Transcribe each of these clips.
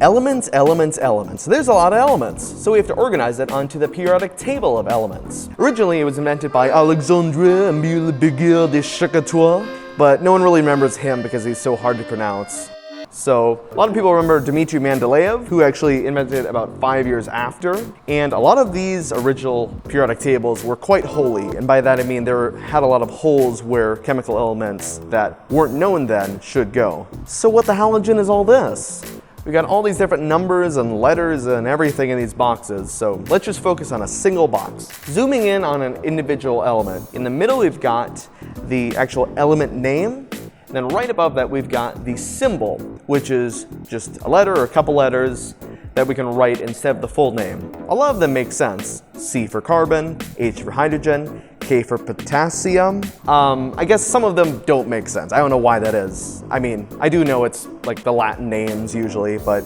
Elements, elements, elements. There's a lot of elements, so we have to organize it onto the periodic table of elements. Originally, it was invented by Alexandre Emile Beguer de Chacatois, but no one really remembers him because he's so hard to pronounce. So a lot of people remember Dmitry Mendeleev, who actually invented it about 5 years after. And a lot of these original periodic tables were quite holy. And by that I mean they had a lot of holes where chemical elements that weren't known then should go. So what the halogen is all this? We got all these different numbers and letters and everything in these boxes, so let's just focus on a single box. Zooming in on an individual element, in the middle we've got the actual element name, and then right above that we've got the symbol, which is just a letter or a couple letters that we can write instead of the full name. A lot of them make sense. C for carbon, H for hydrogen, K for potassium. I guess some of them don't make sense. I don't know why that is. I mean, I do know it's like the Latin names usually, but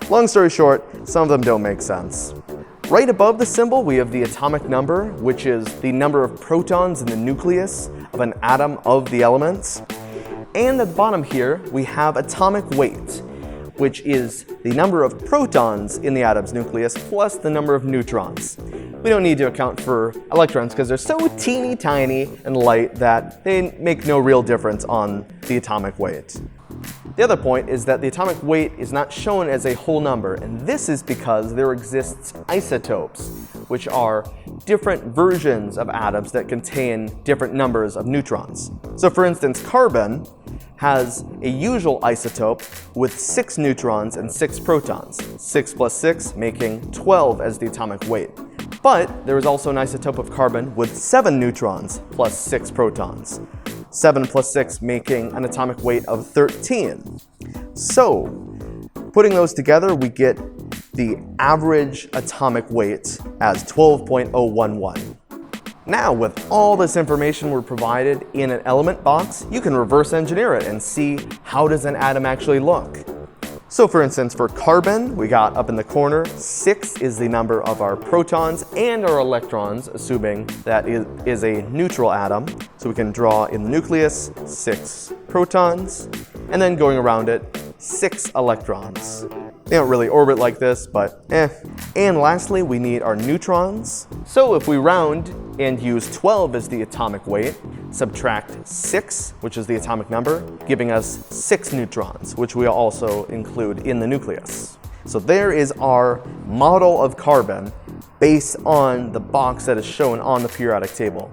long story short, some of them don't make sense. Right above the symbol, we have the atomic number, which is the number of protons in the nucleus of an atom of the elements. And at the bottom here, we have atomic weight, which is the number of protons in the atom's nucleus plus the number of neutrons. We don't need to account for electrons because they're so teeny tiny and light that they make no real difference on the atomic weight. The other point is that the atomic weight is not shown as a whole number, and this is because there exists isotopes, which are different versions of atoms that contain different numbers of neutrons. So for instance, carbon has a usual isotope with 6 neutrons and 6 protons, 6 plus 6 making 12 as the atomic weight. But there is also an isotope of carbon with 7 neutrons plus 6 protons, 7 plus 6 making an atomic weight of 13. So, putting those together, we get the average atomic weight as 12.011. Now, with all this information we're provided in an element box, you can reverse engineer it and see how does an atom actually look. So for instance, for carbon, we got up in the corner, 6 is the number of our protons and our electrons, assuming that it is a neutral atom. So we can draw in the nucleus 6 protons, and then going around it, 6 electrons. They don't really orbit like this, but And lastly, we need our neutrons. So if we round and use 12 as the atomic weight, subtract 6, which is the atomic number, giving us 6 neutrons, which we also include in the nucleus. So there is our model of carbon based on the box that is shown on the periodic table.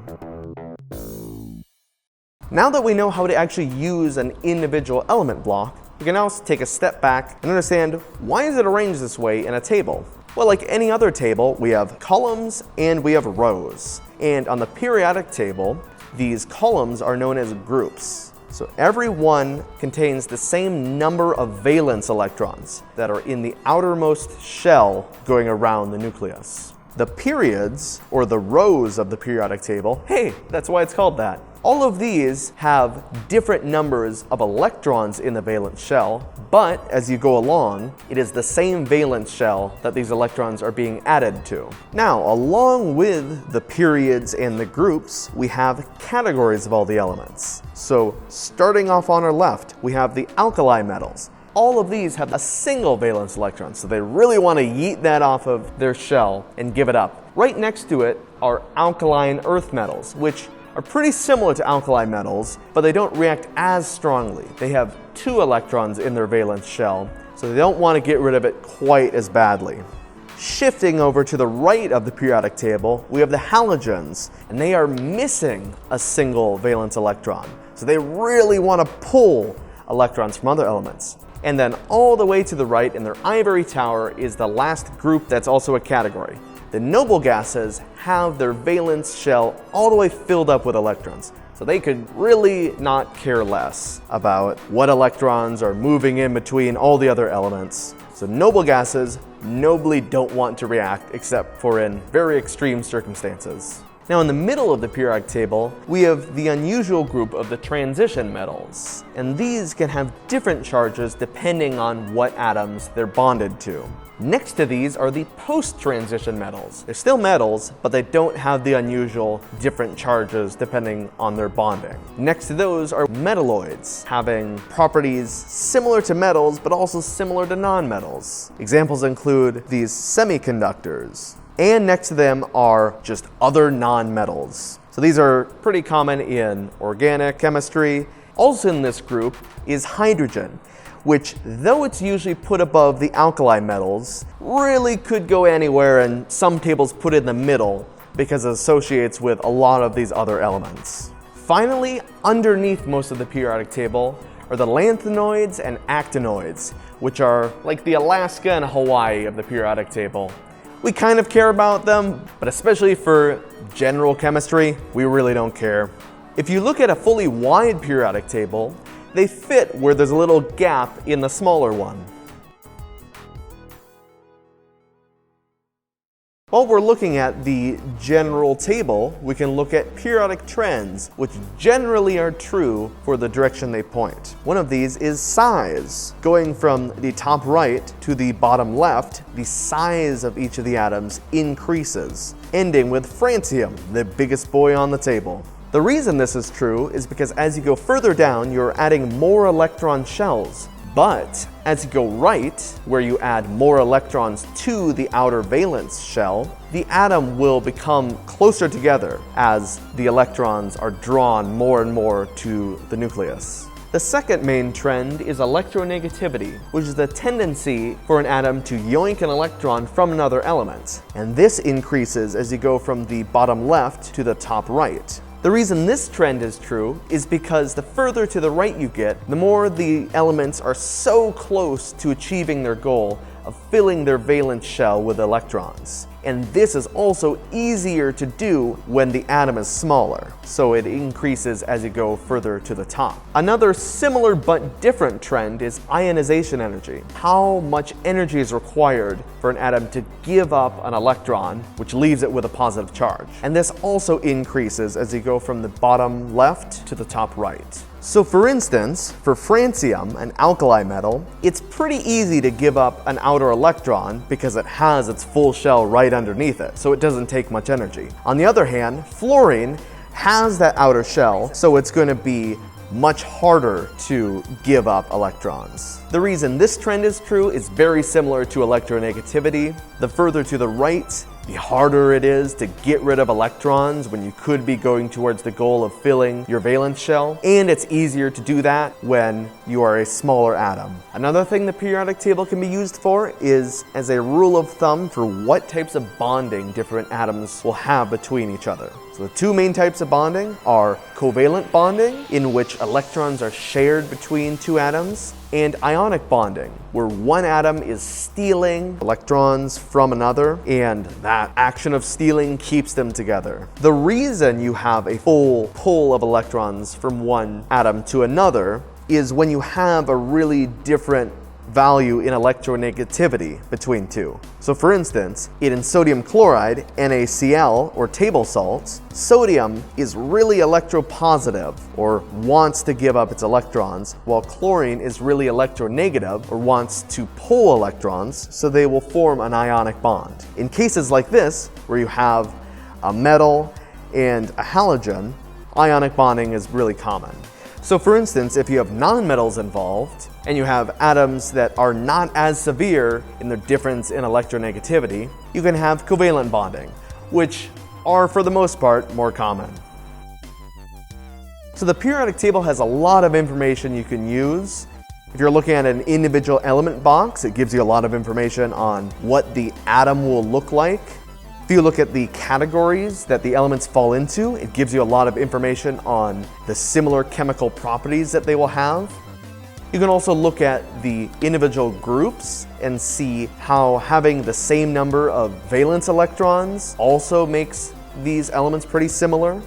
Now that we know how to actually use an individual element block, we can now take a step back and understand why is it arranged this way in a table? Well, like any other table, we have columns and we have rows. And on the periodic table, these columns are known as groups. So every one contains the same number of valence electrons that are in the outermost shell going around the nucleus. The periods, or the rows of the periodic table, hey, that's why it's called that. All of these have different numbers of electrons in the valence shell, but as you go along, it is the same valence shell that these electrons are being added to. Now, along with the periods and the groups, we have categories of all the elements. So starting off on our left, we have the alkali metals. All of these have a single valence electron, so they really want to yeet that off of their shell and give it up. Right next to it are alkaline earth metals, which are pretty similar to alkali metals, but they don't react as strongly. They have 2 electrons in their valence shell, so they don't want to get rid of it quite as badly. Shifting over to the right of the periodic table, we have the halogens, and they are missing a single valence electron. So they really want to pull electrons from other elements. And then all the way to the right in their ivory tower is the last group that's also a category. The noble gases have their valence shell all the way filled up with electrons. So they could really not care less about what electrons are moving in between all the other elements. So noble gases nobly don't want to react except for in very extreme circumstances. Now in the middle of the periodic table, we have the unusual group of the transition metals. And these can have different charges depending on what atoms they're bonded to. Next to these are the post-transition metals. They're still metals, but they don't have the unusual different charges depending on their bonding. Next to those are metalloids, having properties similar to metals, but also similar to non-metals. Examples include these semiconductors. And next to them are just other non-metals. So these are pretty common in organic chemistry. Also in this group is hydrogen, which, though it's usually put above the alkali metals, really could go anywhere, and some tables put it in the middle because it associates with a lot of these other elements. Finally, underneath most of the periodic table are the lanthanoids and actinoids, which are like the Alaska and Hawaii of the periodic table. We kind of care about them, but especially for general chemistry, we really don't care. If you look at a fully wide periodic table, they fit where there's a little gap in the smaller one. While we're looking at the general table, we can look at periodic trends, which generally are true for the direction they point. One of these is size. Going from the top right to the bottom left, the size of each of the atoms increases, ending with francium, the biggest boy on the table. The reason this is true is because as you go further down, you're adding more electron shells. But as you go right, where you add more electrons to the outer valence shell, the atom will become closer together as the electrons are drawn more and more to the nucleus. The second main trend is electronegativity, which is the tendency for an atom to yoink an electron from another element. And this increases as you go from the bottom left to the top right. The reason this trend is true is because the further to the right you get, the more the elements are so close to achieving their goal of filling their valence shell with electrons. And this is also easier to do when the atom is smaller, so it increases as you go further to the top. Another similar but different trend is ionization energy. How much energy is required for an atom to give up an electron, which leaves it with a positive charge. And this also increases as you go from the bottom left to the top right. So for instance, for francium, an alkali metal, it's pretty easy to give up an outer electron because it has its full shell right underneath it, so it doesn't take much energy. On the other hand, fluorine has that outer shell, so it's going to be much harder to give up electrons. The reason this trend is true is very similar to electronegativity. The further to the right, the harder it is to get rid of electrons when you could be going towards the goal of filling your valence shell, and it's easier to do that when you are a smaller atom. Another thing the periodic table can be used for is as a rule of thumb for what types of bonding different atoms will have between each other. So the two main types of bonding are covalent bonding, in which electrons are shared between two atoms, and ionic bonding, where one atom is stealing electrons from another, and that action of stealing keeps them together. The reason you have a full pull of electrons from one atom to another is when you have a really different value in electronegativity between two. So for instance, in sodium chloride, NaCl, or table salts, sodium is really electropositive, or wants to give up its electrons, while chlorine is really electronegative, or wants to pull electrons, so they will form an ionic bond. In cases like this, where you have a metal and a halogen, ionic bonding is really common. So for instance, if you have nonmetals involved, and you have atoms that are not as severe in their difference in electronegativity, you can have covalent bonding, which are for the most part more common. So the periodic table has a lot of information you can use. If you're looking at an individual element box, it gives you a lot of information on what the atom will look like. If you look at the categories that the elements fall into, it gives you a lot of information on the similar chemical properties that they will have. You can also look at the individual groups and see how having the same number of valence electrons also makes these elements pretty similar.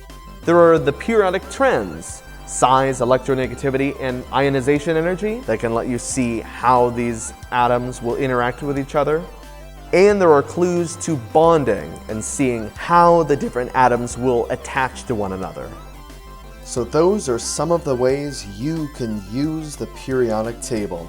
There are the periodic trends, size, electronegativity, and ionization energy that can let you see how these atoms will interact with each other. And there are clues to bonding and seeing how the different atoms will attach to one another. So those are some of the ways you can use the periodic table.